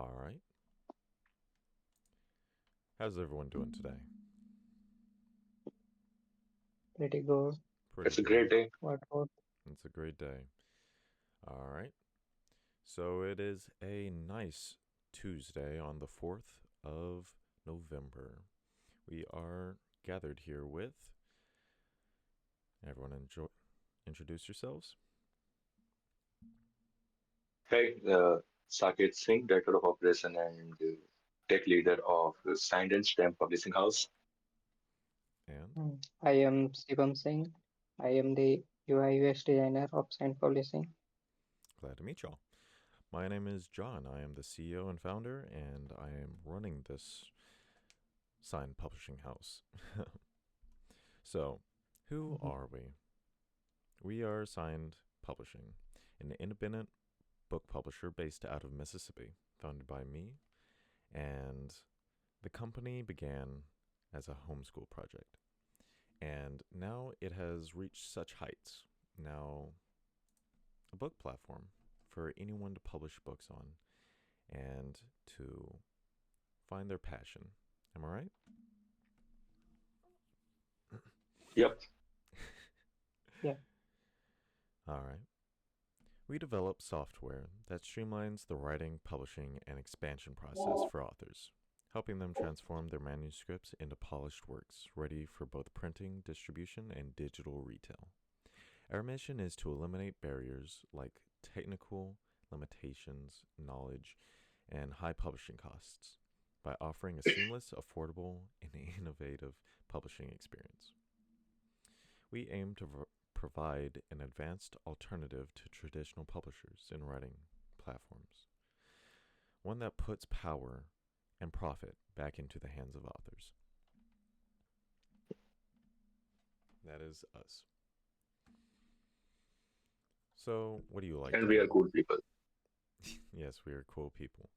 All right. How's everyone doing today? Pretty good. Pretty It's a great good. day. What about It's a great day. All right. So it is a nice Tuesday on the 4th of November. We are gathered here with everyone. Introduce yourselves. Hey, Saket Singh, Director of Operation and Tech Leader of Signed and Stamp Publishing House. And I am Shivam Singh. I am the UI UX designer of Saint Publishing. glad to meet y'all. My name is John. I am the CEO and founder, and I am running this signed publishing house. So, who Mhm. are we? We are Signed Publishing, an independent book publisher based out of Mississippi, founded by me. And the company began as a homeschool project. And now it has reached such heights. Now, a book platform for anyone to publish books on and to find their passion. Am I right? Yep. Yeah, All right. We develop software that streamlines the writing, publishing, and expansion process for authors, helping them transform their manuscripts into polished works ready for both printing, distribution, and digital retail. Our mission is to eliminate barriers like technical limitations, knowledge, and high publishing costs by offering a seamless, affordable, and innovative publishing experience. We aim to provide an advanced alternative to traditional publishers and writing platforms, one that puts power and profit back into the hands of authors. That is us. So, what do you like And to we are do? cool people. Yes, we are cool people.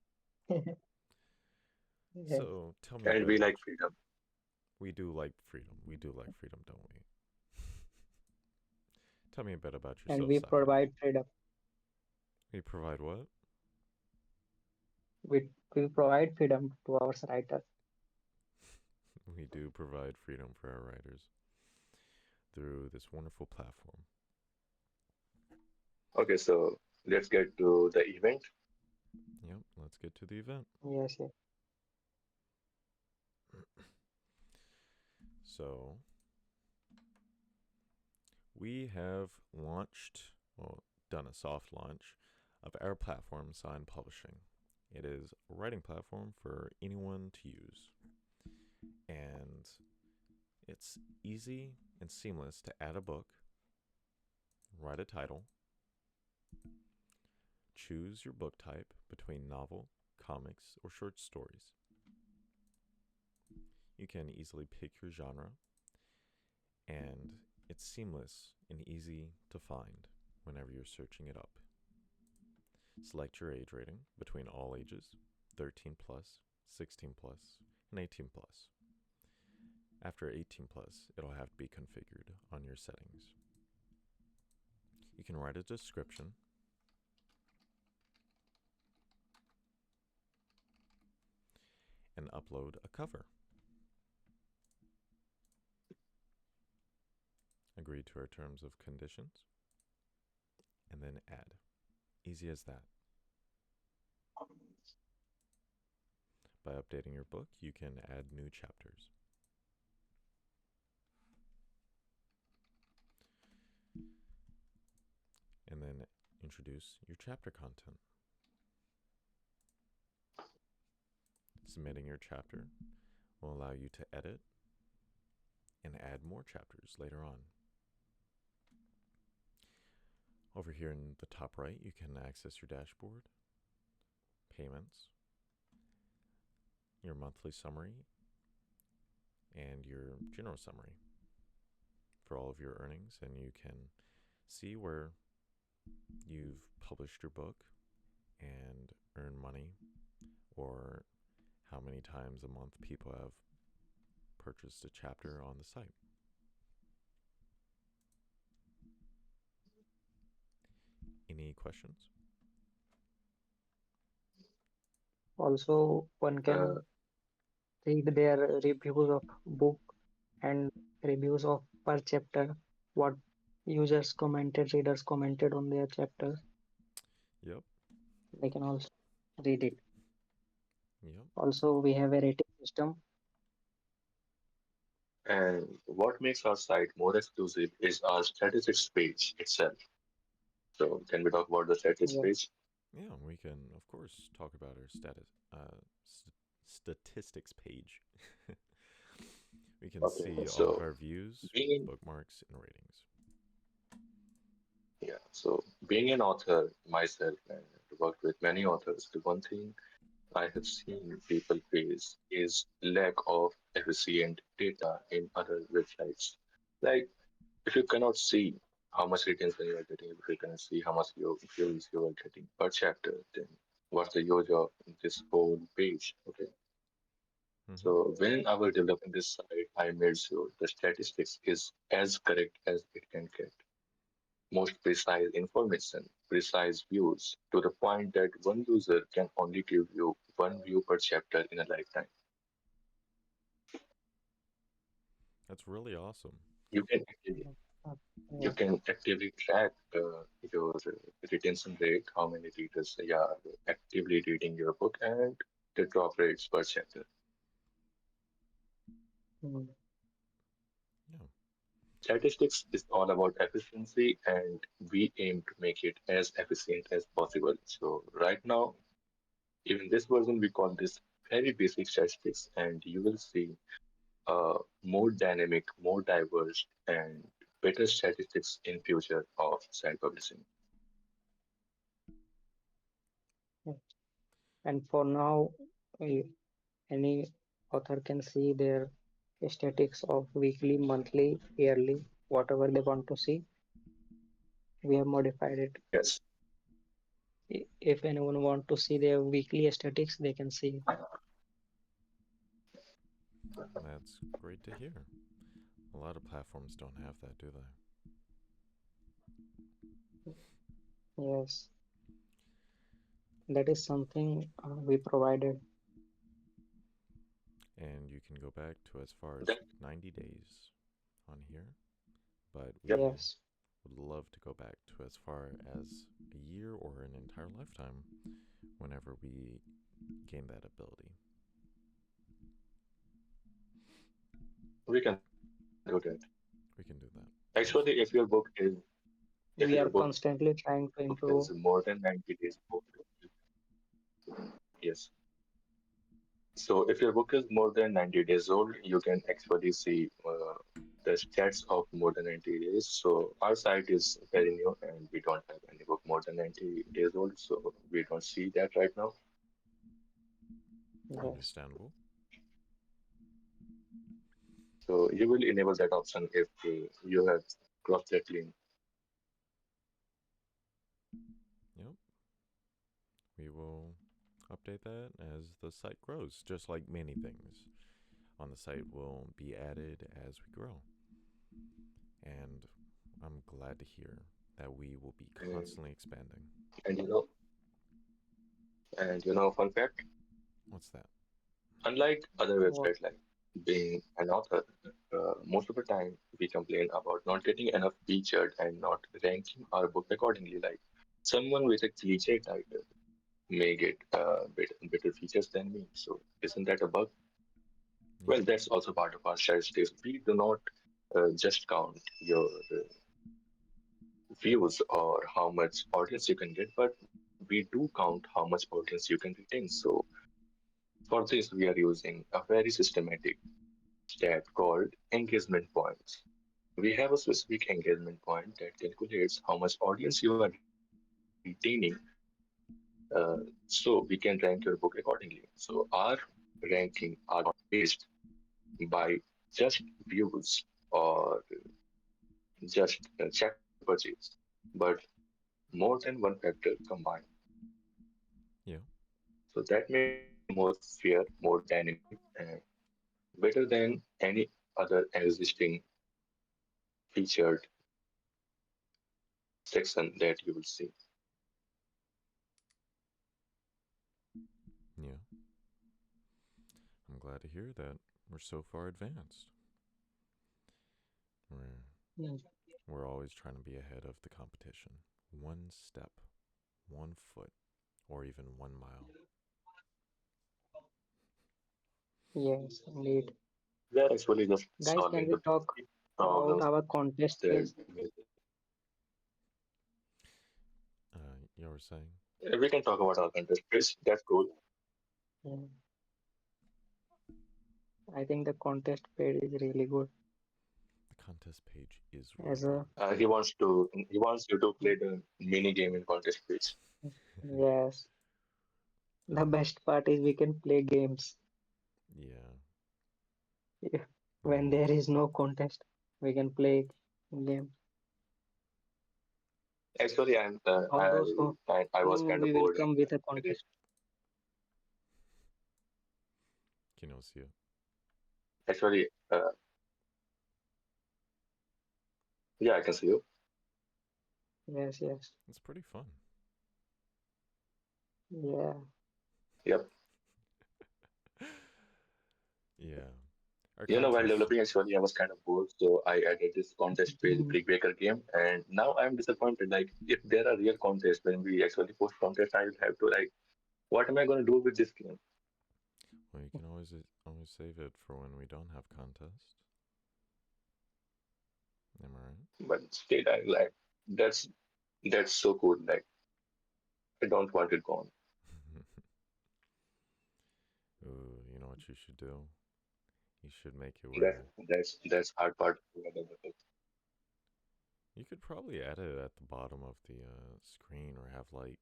yes. So, tell me a And bit we about like you. freedom. We do like freedom. We do like freedom, don't we? Tell me a bit about And yourself, we Saket. provide freedom. We provide what? We provide freedom to our writers. We do provide freedom for our writers through this wonderful platform. Okay, so let's get to the event. Yep, let's get to the event. Yes, yes. So, we have launched, well, done a soft launch of our platform, Sign Publishing. It is a writing platform for anyone to use, and it's easy and seamless to add a book, write a title, choose your book type between novel, comics, or short stories. You can easily pick your genre, and it's seamless and easy to find whenever you're searching it up. Select your age rating between all ages 13 plus, 16 plus, and 18 plus. After 18 plus, it'll have to be configured on your settings. You can write a description and upload a cover. Agree to our terms of conditions and then add. Easy as that. By updating your book, you can add new chapters. And then introduce your chapter content. Submitting your chapter will allow you to edit and add more chapters later on. Over here in the top right, you can access your dashboard, payments, your monthly summary, and your general summary for all of your earnings. And you can see where you've published your book and earn money, or how many times a month people have purchased a chapter on the site. Any questions? Also, one can Uh, read their reviews of book and reviews of per chapter, what users commented, readers commented on their chapters. Yep. They can also read it. Yep. Also, we have a rating system. and what makes our site more exclusive is our statistics page itself. So can we talk about the statistics Yes. page? Yeah, we can, of course, talk about our statistics page. We can Okay, see all of so our views, being bookmarks, and ratings. yeah, so being an author myself and worked with many authors, the one thing I have seen people face is lack of efficient data in other websites. Like if you cannot see how much retention you are getting, if you cannot see how much views you are getting per chapter, then what's the use of this whole page? Okay. Mm-hmm. So when I was developing this site, I made sure the statistics is as correct as it can get. Most precise information, precise views, to the point that one user can only give you one view per chapter in a lifetime. That's really awesome. You can actively, Uh, you yeah. can actively track your retention rate, how many readers are actively reading your book, and the drop rates per chapter. Mm, Yeah. Statistics is all about efficiency, and we aim to make it as efficient as possible. So right now, even this version, we call this very basic statistics, and you will see more dynamic, more diverse, and better statistics in future of science publishing. yeah. And for now, we- any author can see their statistics of weekly, monthly, yearly, whatever they want to see. We have modified it. Yes, If anyone want to see their weekly statistics, they can see. That's great to hear. A lot of platforms don't have that, do they? Yes, that is something we provided. And you can go back to as far as that 90 days on here, but yep. we Yes, would love to go back to as far as a year or an entire lifetime whenever we gain that ability. We can do that. We can do that. Actually, Awesome. if we your are book constantly trying to is improve. more than 90 days old, yes. So if your book is more than 90 days old, you can actually see the stats of more than 90 days. So our site is very new and we don't have any book more than 90 days old, so we don't see that right now. Yes, Understandable. So you will enable that option if you have crossed that link. Yep. We will update that as the site grows, just like many things on the site will be added as we grow. And I'm glad to hear that we will be And, constantly expanding. and fun fact, What's that? unlike other what? websites like being an author, most of the time we complain about not getting enough featured and not ranking our book accordingly. Like someone with a cliche title may get better features than me. So isn't that a bug? Yep. Well, that's also part of our statistics. We do not just count your views or how much audience you can get, but we do count how much audience you can retain. So for this, we are using a very systematic stat called engagement points. We have a specific engagement point that calculates how much audience you are retaining, so we can rank your book accordingly. So our ranking are not based by just views or just chapter purchase, but more than one factor combined. Yeah. So that makes our site more fair, more dynamic, and better than any other existing featured section that you will see. Yeah, I'm glad to hear that we're so far advanced. We're Mm, we're always trying to be ahead of the competition. One step, 1 foot, or even 1 mile. yes, indeed. We are actually just Guys, can solving we the talk basic about problems our contest that page? You were saying we can talk about our contest. That's cool. Mm, I think the contest page is really good. the contest page is really As good. a He wants you to play the mini game in contest page. yes, the best part is we can play games. Yeah, If- we can When there is no contest, we can play game. Actually, All those I was who kind of we will bored come and with a I contest. Kinosio. actually, yeah, I can see you. Yes, yes, It's pretty fun. yeah. Yep. Yeah, our While contest. developing, actually, I was kind of bored, so I added this contest page Mhm. brick breaker game, and now I'm disappointed. Like, if there are real contests when we actually post contest, I will have to like, what am I going to do with this game? Well, you can always save it for when we don't have contest. Am I right? But still, I like that's so cool. Like, I don't want it gone. Ooh, you know what you should do? You should make it That where that's hard part. you could probably add it at the bottom of the screen, or have like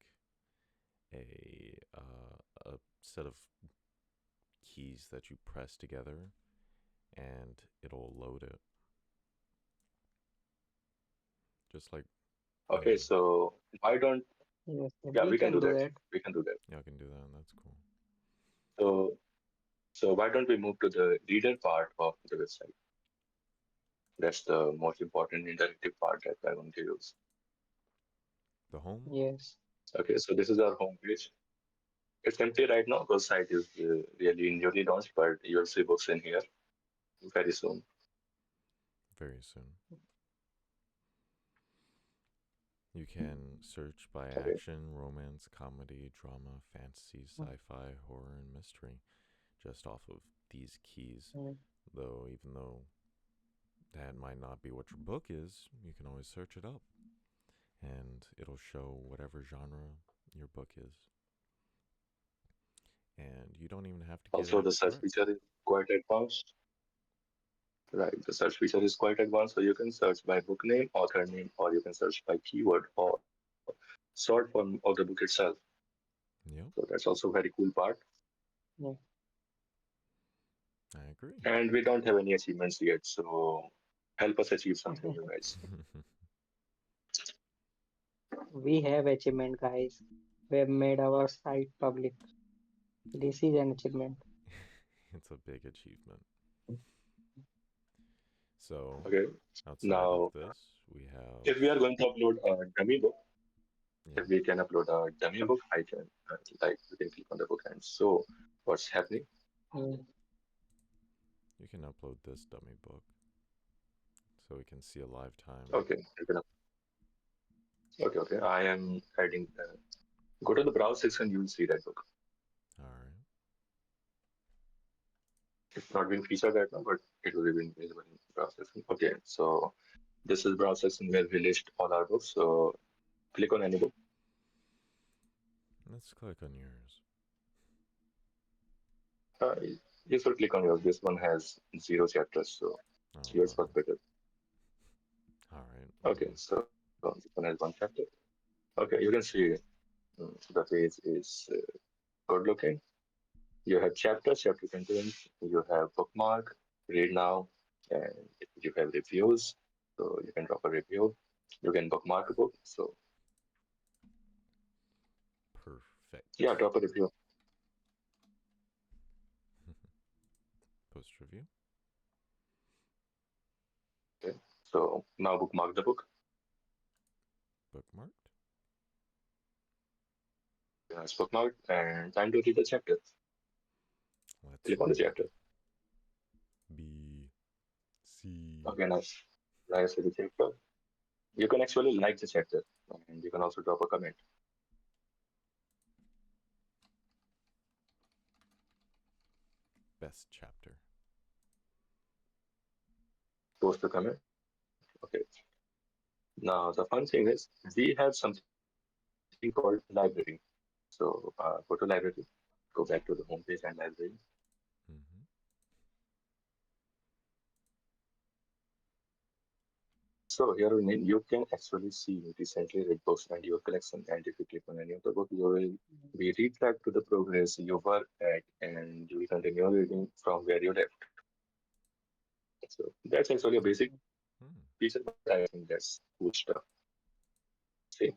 a set of keys that you press together, and it'll load it. Just like, Okay, yeah, so why don't Yes, yeah, we we can can do do that. that. We can do that. y'all can do that. That's cool. So why don't we move to the reader part of the website? That's the most important interactive part that we're going to use. The home. Yes. Okay, so this is our home page. It's empty right now because site is really newly launched, but you'll see books in here very soon. Very soon. You can search by Okay, action, romance, comedy, drama, fantasy, sci-fi, horror, and mystery, just off of these keys. Mm, Even though that might not be what your book is, you can always search it up, and it'll show whatever genre your book is. And you don't even have to get also it the search correct. feature is quite advanced. Right, the search feature is quite advanced, so you can search by book name, author name, or you can search by keyword or short form of the book itself. Yep, So that's also a very cool part. yeah. I agree. And we don't have any achievements yet, so help us achieve something, you guys. We have achievement, guys. We have made our site public. This is an achievement. It's a big achievement. So, Okay, outside of now this, we have, if we are going to upload a dummy book, yeah, if we can upload a dummy book, I can like you can click on the book and show what's happening. Mm, you can upload this dummy book so we can see a live time. Okay, okay. I am adding. Go to the browse section, you will see that book. All right. It's not been featured right now, but it will be visible in browse section. Okay, so this is browse section where we list all our books. So click on any book. Let's click on yours. Uh, you should click on yours. This one has zero chapters, so Oh, yours was okay. better. All right. Okay, so this one has one chapter. Okay, you can see the page is good looking. You have chapters, chapter contents, you have bookmark, read now, and you have reviews. So you can drop a review. You can bookmark a book. So yeah, Perfect. drop a review. Post review. Okay. So now bookmark the book. Bookmarked. spoken out, and time to read the chapter. Let's Click on the read. chapter. B. C. Okay, nice. Nice with the chapter. You can actually like the chapter, and you can also drop a comment. Best chapter. Post the comment. Okay. Now the fun thing is we have something called library. So go to library, go back to the home page and library. Mm-hmm. So here you can actually see recently read books and your collection. And if you click on any of the book, you will be retracked to the progress you were at, and you will continue reading from where you left. So that's actually a basic Hmm. feature, but I think that's cool stuff. See,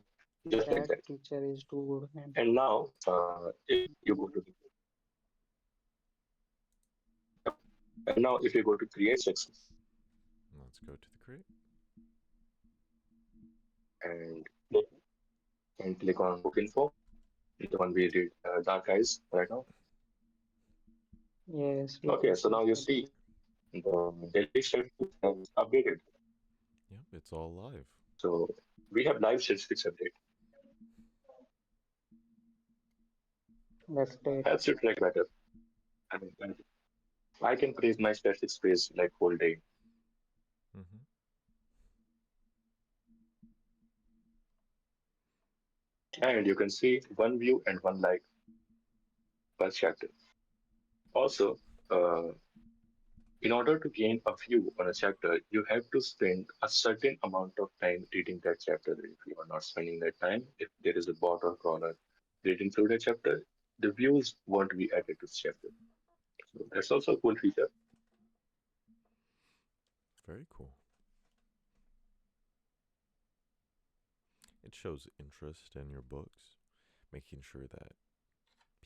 just like That that. feature is too good, man. And now, if you go to yep. And now if you go to create section Let's go to the create. and click on book info, the one we did Dark Eyes right now. Yes, Okay, yes, so now you yes. see the daily statistics has updated. Yep, it's all live. So we have live statistics update. That's great. Helps you track better. I mean, I can praise my statistics page like whole day. Mm-hmm. And you can see one view and one like per chapter. Also, uh, in order to gain a view on a chapter, you have to spend a certain amount of time reading that chapter. If you are not spending that time, if there is a bot or crawler reading through the chapter, the views won't be added to the chapter. So that's also a cool feature. Very cool. It shows interest in your books, making sure that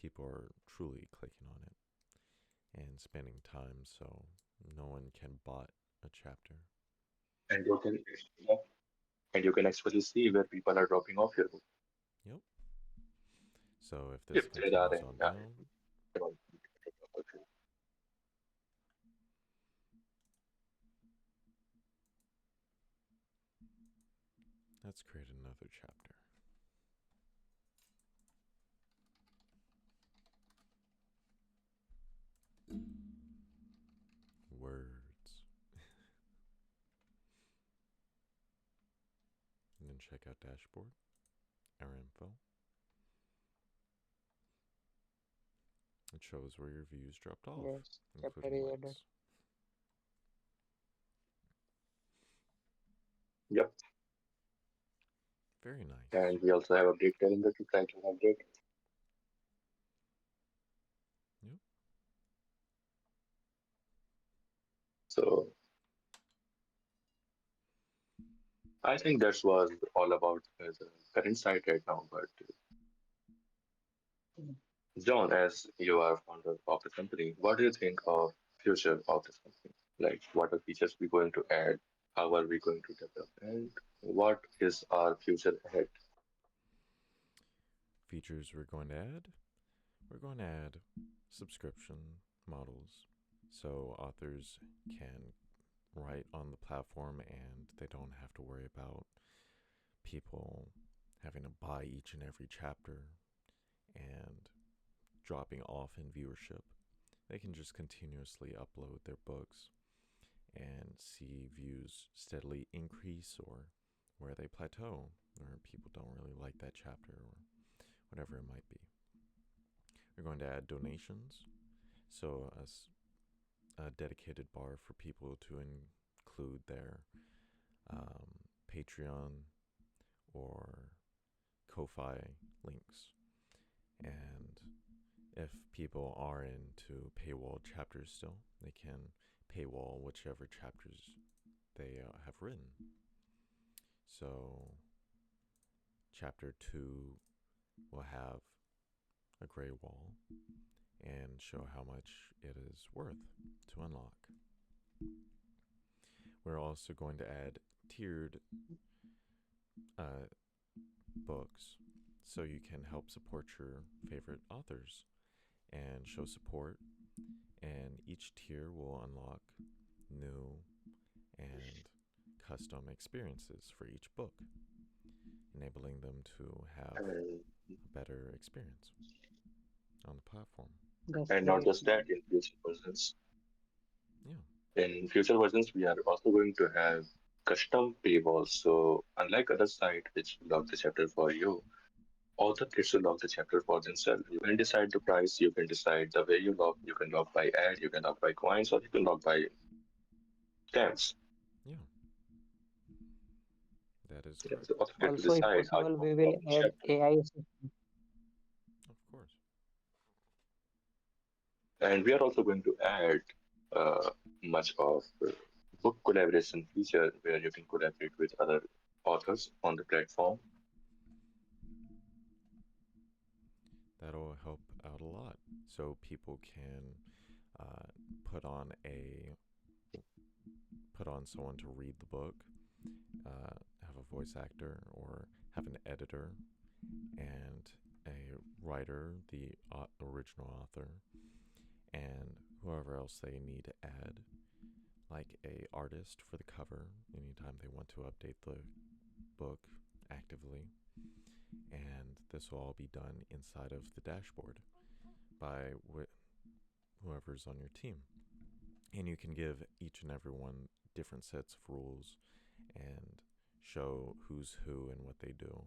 people are truly clicking on it and spending time so no one can bot a chapter. And you can yeah, and you can actually see where people are dropping off your book. Yep. So if this If there are continues any, on down, you know, let's create another chapter. Words. And then check out dashboard, our info. It shows where your views dropped off, Yes, chapter including is added. likes. yep. Very nice. And we also have update calendar to track your update. Yep. So I think that was all about the current site right now. But John, as you are founder of the company, what do you think of future of this company? Like, what are features we going to add? How are we going to develop? And what is our future ahead? Features we're going to add. We're going to add subscription models so authors can write on the platform and they don't have to worry about people having to buy each and every chapter and dropping off in viewership. They can just continuously upload their books and see views steadily increase or where they plateau or people don't really like that chapter or whatever it might be. We're going to add donations, so a dedicated bar for people to include their Patreon or Ko-Fi links. And if people are into paywall chapters still, they can paywall whichever chapters they have written. So, chapter 2 will have a gray wall and show how much it is worth to unlock. We're also going to add tiered uh, books. so you can help support your favorite authors and show support. And each tier will unlock new and custom experiences for each book, enabling them to have And a better experience on the platform. That's and not great. just that, in future versions. Yeah, In future versions, we are also going to have custom paywalls. So unlike other site which lock the chapter for you, author gets to lock the chapter for themselves. You can decide the price, you can decide the way you lock. You can lock by ad, you can lock by coins, or you can lock by stamps. yeah, that is Yeah, correct. the author gets to Also, if decide how you possible, want we to will lock the add chapter. AI assistant. Of course. And we are also going to add uh, much of book collaboration feature where you can collaborate with other authors on the platform. That'll help out a lot. So people can uh, put on a put on someone to read the book, have a voice actor, or have an editor and a writer, the original author, and whoever else they need to add, like a artist for the cover anytime they want to update the book actively. And this will all be done inside of the dashboard by whoever's on your team. And you can give each and every one different sets of rules and show who's who and what they do.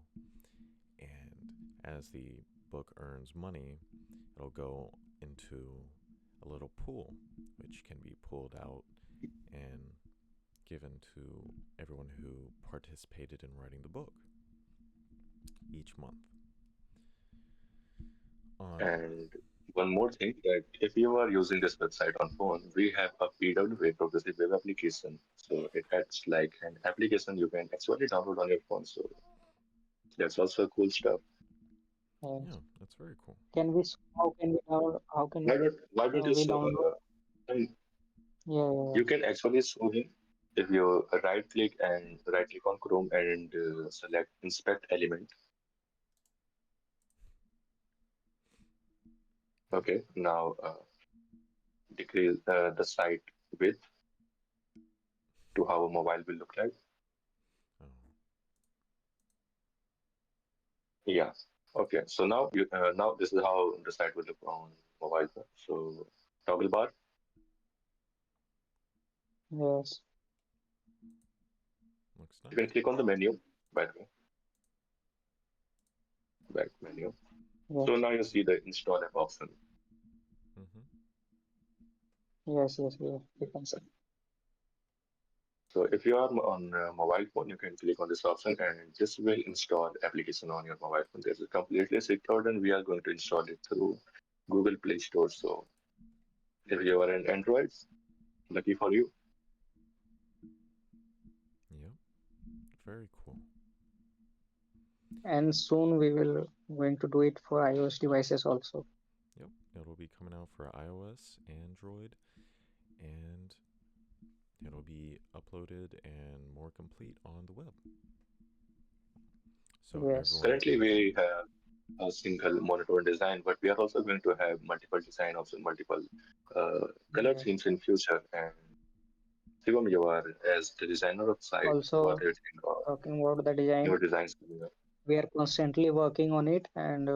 And as the book earns money, it'll go into a little pool, which can be pulled out and given to everyone who participated in writing the book each month. On And one more thing that if you are using this website on phone, we have a PWA progressive web application. So it acts like an application you can actually download on your phone. So that's also cool stuff. yeah, Yes. that's very cool. How can we download? How can Why don't you we show, download? and Yeah, yeah, you can actually show him if you right click on Chrome and select inspect element. Yeah. Okay, now decrease the site width to how a mobile will look like. Oh, Yeah. Okay. So now this is how the site will look on mobile phone. So toggle bar, yeah. Yes, looks you can nice. click on the menu, by the way, back menu. So yes, now you see the install app option. Mm-hmm. yes. We can see. So if you are on mobile phone, you can click on this option and this will install application on your mobile phone. This is completely secured and we are going to install it through Google Play Store. So if you are an Android, lucky for you. Yep. Very cool. And soon we will going to do it for iOS devices also. Yep. It'll be coming out for iOS, Android, and it'll be uploaded and more complete on the web. So Yes. everyone Currently, can. we have a single monotone design, but we are also going to have multiple design options, multiple color Yeah. themes in future. And Shivam, you are as the designer of site, what Also, do you think of talking about the new design, designs coming up? we are constantly working on it, and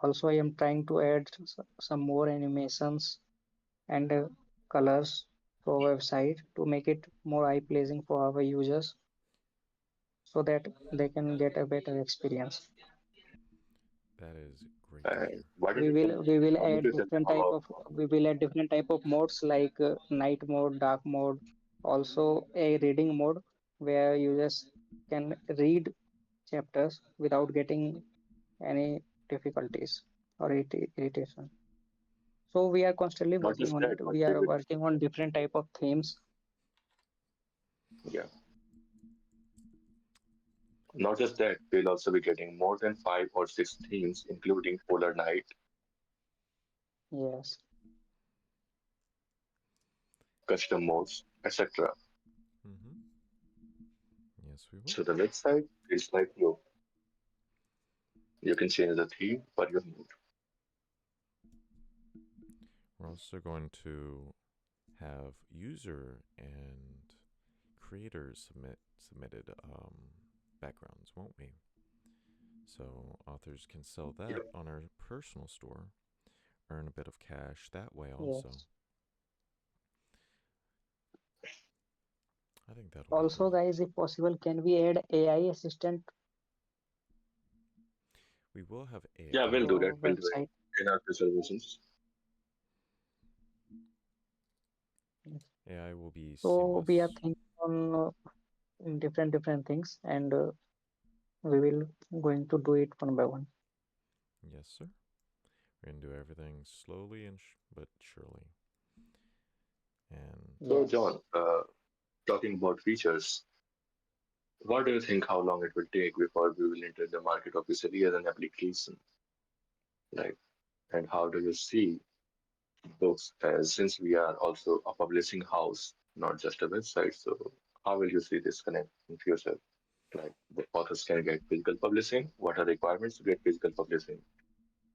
also I am trying to add some more animations and colors to our website to make it more eye-pleasing for our users, so that they can get a better experience. That is great to And hear. why don't you tell me about We will add different type of modes like night mode, dark mode, also a reading mode where users can read chapters without getting any difficulties or irritation. So we are constantly not working just on that, it. but We we are will, working on different type of themes. yeah, not just that, we'll also be getting more than 5 or 6 themes, including polar night, Yes. custom modes, etc. Mm-hmm. Yes, we will. So the website is like you. You can change the theme per your mood. We're also going to have user and creators submitted backgrounds, won't we? So authors can sell that Yep. on our personal store, earn a bit of cash that way also. Yes. I think that'll be Also, great. guys, if possible, can we add AI assistant We will have Yeah, to we'll AI. do that. our We'll do it website? in our future versions. Yes. AI will be So we are seamless. thinking on different things, and we will going to do it one by one. Yes, sir. We're going to do everything slowly and but surely. And So, Yes. John, talking about features, what do you think how long it will take before we will enter the market officially as an application? Like, and how do you see books as since we are also a publishing house, not just a website? So, how will you see this connect in future? Like, the authors can get physical publishing. What are the requirements to get physical publishing?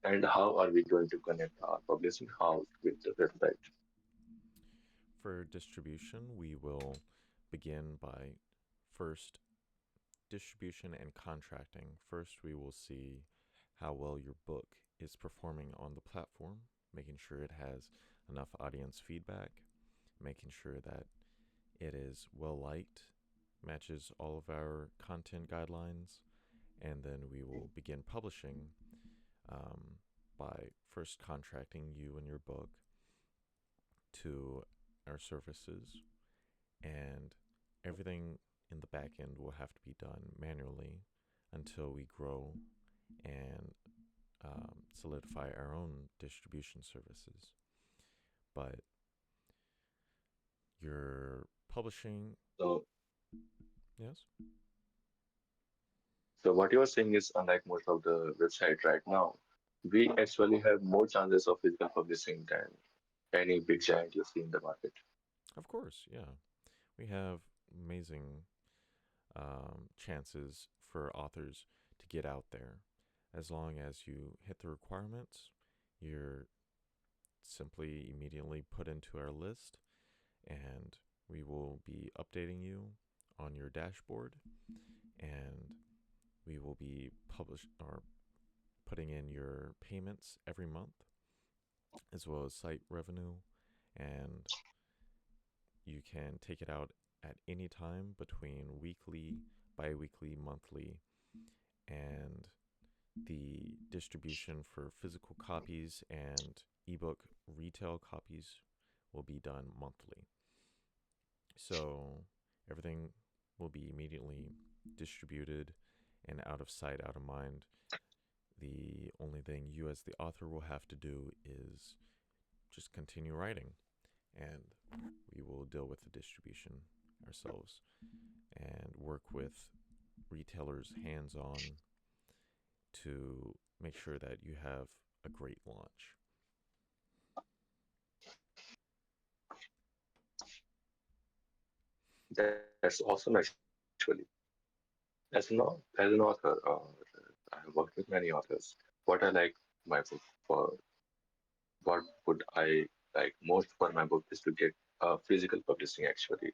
And how are we going to connect our publishing house with the website? for distribution, we will begin by first distribution and contracting. First, we will see how well your book is performing on the platform, making sure it has enough audience feedback, making sure that it is well liked, matches all of our content guidelines, and then we will begin publishing um, by first contracting you and your book to our services, and everything in the back end will have to be done manually until we grow and solidify our own distribution services. But your publishing, So, yes, so what you are saying is, unlike most of the website right now, we actually have more chances of physical publishing than any big giant you see in the market. of course, yeah, we have amazing chances for authors to get out there. As long as you hit the requirements, you're simply immediately put into our list, and we will be updating you on your dashboard, and we will be publish or putting in your payments every month, as well as site revenue, and you can take it out at any time between weekly, bi-weekly, monthly, and the distribution for physical copies and ebook retail copies will be done monthly. So everything will be immediately distributed and out of sight, out of mind. The only thing you, as the author, will have to do is just continue writing, and we will deal with the distribution ourselves and work with retailers hands on to make sure that you have a great launch. That's awesome, actually. As an author, I have worked with many authors. What I like my book for, what would I like most for my book is to get physical publishing actually.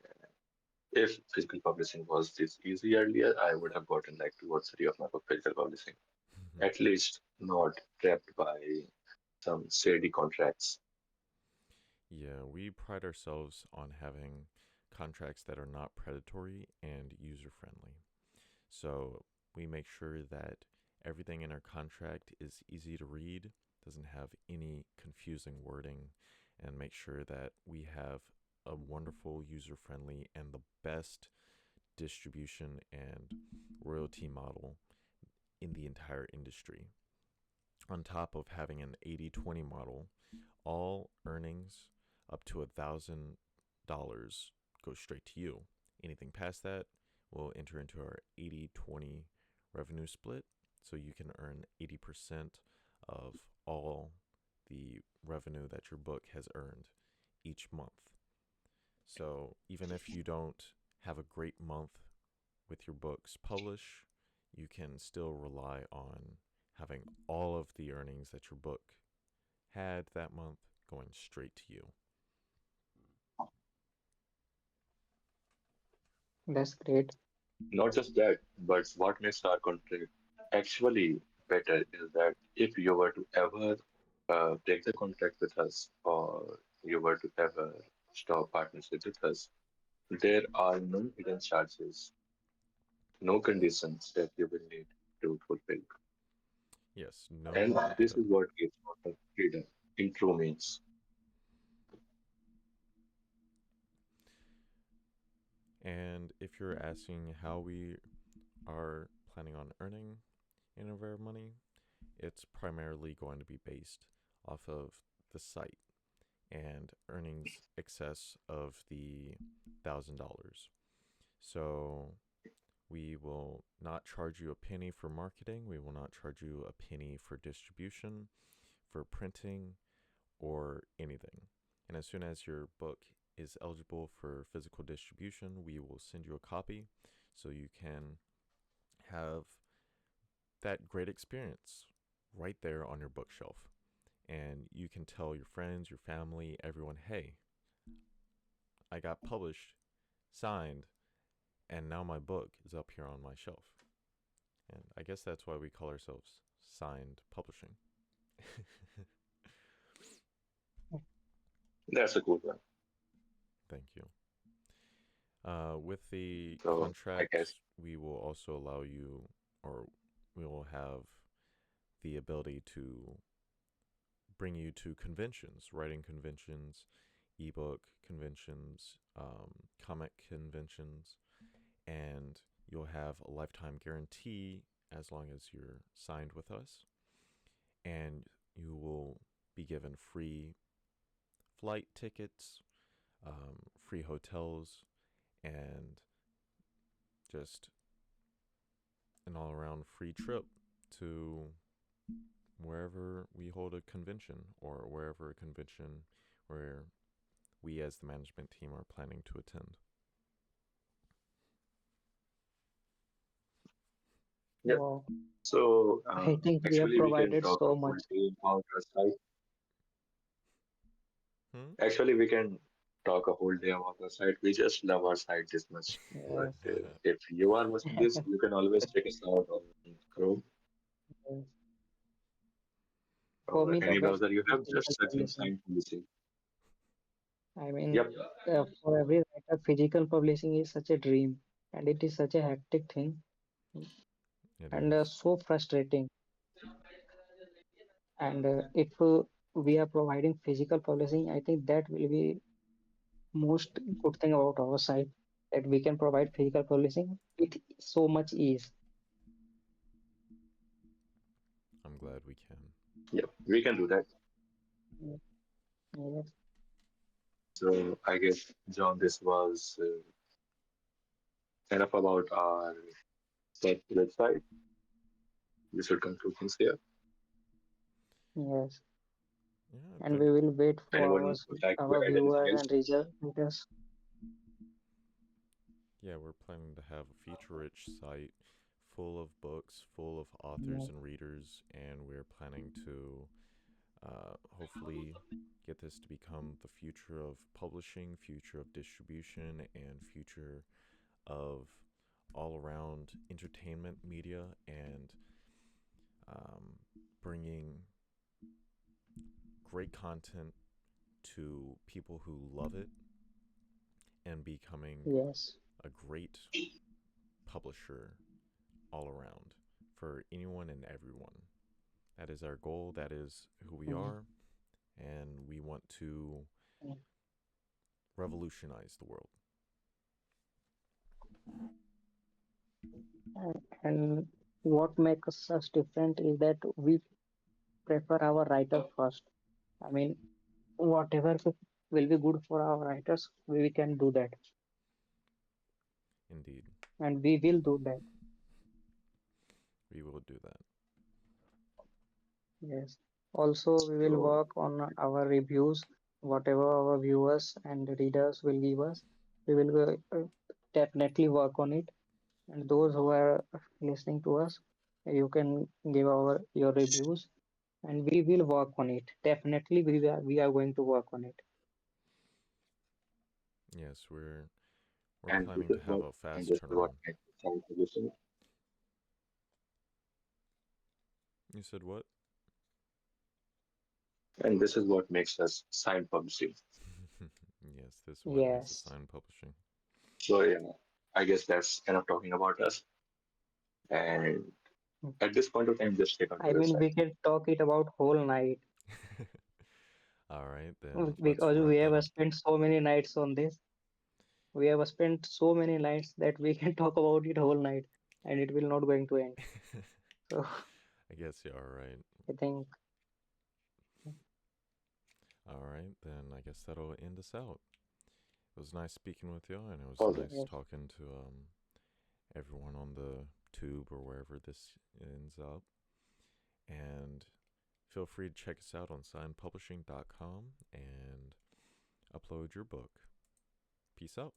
If physical publishing was this easy earlier, I would have gotten like two or three of my book physical publishing. At least not trapped by some shady contracts. Yeah, we pride ourselves on having contracts that are not predatory and user friendly. So we make sure that everything in our contract is easy to read, doesn't have any confusing wording, and make sure that we have a wonderful, user friendly, and the best distribution and royalty model in the entire industry. On top of having an 80/20 model, all earnings up to $1,000 go straight to you. Anything past that will enter into our 80/20 revenue split. So you can earn 80% of all the revenue that your book has earned each month. So even if you don't have a great month with your books published, you can still rely on having all of the earnings that your book had that month going straight to you. That's great. Not just that, but what makes our contract actually better is that if you were to ever break the contract with us or you were to ever stop partnership with us, there are no hidden charges, no conditions that you will need to fulfill. Yes, And no. this is what gives author freedom in true means. And if you're asking how we are planning on earning any of our money, it's primarily going to be based off of the site and earnings excess of the $1,000. So we will not charge you a penny for marketing. We will not charge you a penny for distribution, for printing, or anything. And as soon as your book is eligible for physical distribution, we will send you a copy so you can have that great experience right there on your bookshelf. And you can tell your friends, your family, everyone, hey, I got published, signed, and now my book is up here on my shelf. And I guess that's why we call ourselves signed publishing. That's a cool one. Thank you. With the So I contract, guess we will also allow you, or we will have the ability to bring you to conventions, writing conventions, ebook conventions, comic conventions, and you'll have a lifetime guarantee as long as you're signed with us. And you will be given free flight tickets, free hotels, and just an all around free trip to wherever we hold a convention or wherever a convention where we as the management team are planning to attend. yeah. Wow. So I think we have actually, we can provided talk a so whole much. day about our site. Hmm? Actually, we can talk a whole day about our site. We just love our site this much. But Yes. if you are watching this, you can always check us out on Chrome Yes. For or me, the any best browser you is have. physical Just search in publishing. sign publishing. I mean, Yep. for every writer, physical publishing is such a dream, and it is such a hectic thing It and is. so frustrating. And if we are providing physical publishing, I think that will be most good thing about our site that we can provide physical publishing with so much ease. I'm glad we can. Yep. We can do that. Mm, yes, So I guess, John, this was enough about our tech website. We should conclude things here. yes, Yeah, and we will wait for Anyone would like to our add anything viewers else? and readers. yeah, we're planning to have a feature rich site full of books, full of authors Yeah, and readers, and we're planning to hopefully get this to become the future of publishing, future of distribution, and future of all around entertainment media and um, bringing great content to people who love it and becoming yes, a great publisher all around for anyone and everyone. That is our goal. That is who we mm, are. And we want to mm. revolutionize the world. And what makes us different is that we prefer our writer first. I mean, whatever will be good for our writers, we can do that, Indeed, and we will do that. we will do that. Yes. Also, we will So, work on our reviews, whatever our viewers and readers will give us. We will definitely work on it. And those who are listening to us, You can give your reviews, and we will work on it. Definitely, we are going to work on it. Yes, we're And this planning is to have what a and fast this is what turnaround. makes sound publishing. You said what? And this is what makes us sign publishing. Yes, this is what makes us Yes. sign publishing. So yeah, I guess that's enough talking about us. And at this point of time, just take on I to your mean, side. we can talk it about whole night All right, then let's because we wrap that have up. spent so many nights on this. We have spent so many nights that we can talk about it whole night, and it will not going to end. So I guess you are right. I think All right, then I guess that'll end us out. It was nice speaking with you, and it was All right. nice yes, talking to everyone on the tube or wherever this ends up. And feel free to check us out on signpublishing.com and upload your book. Peace out.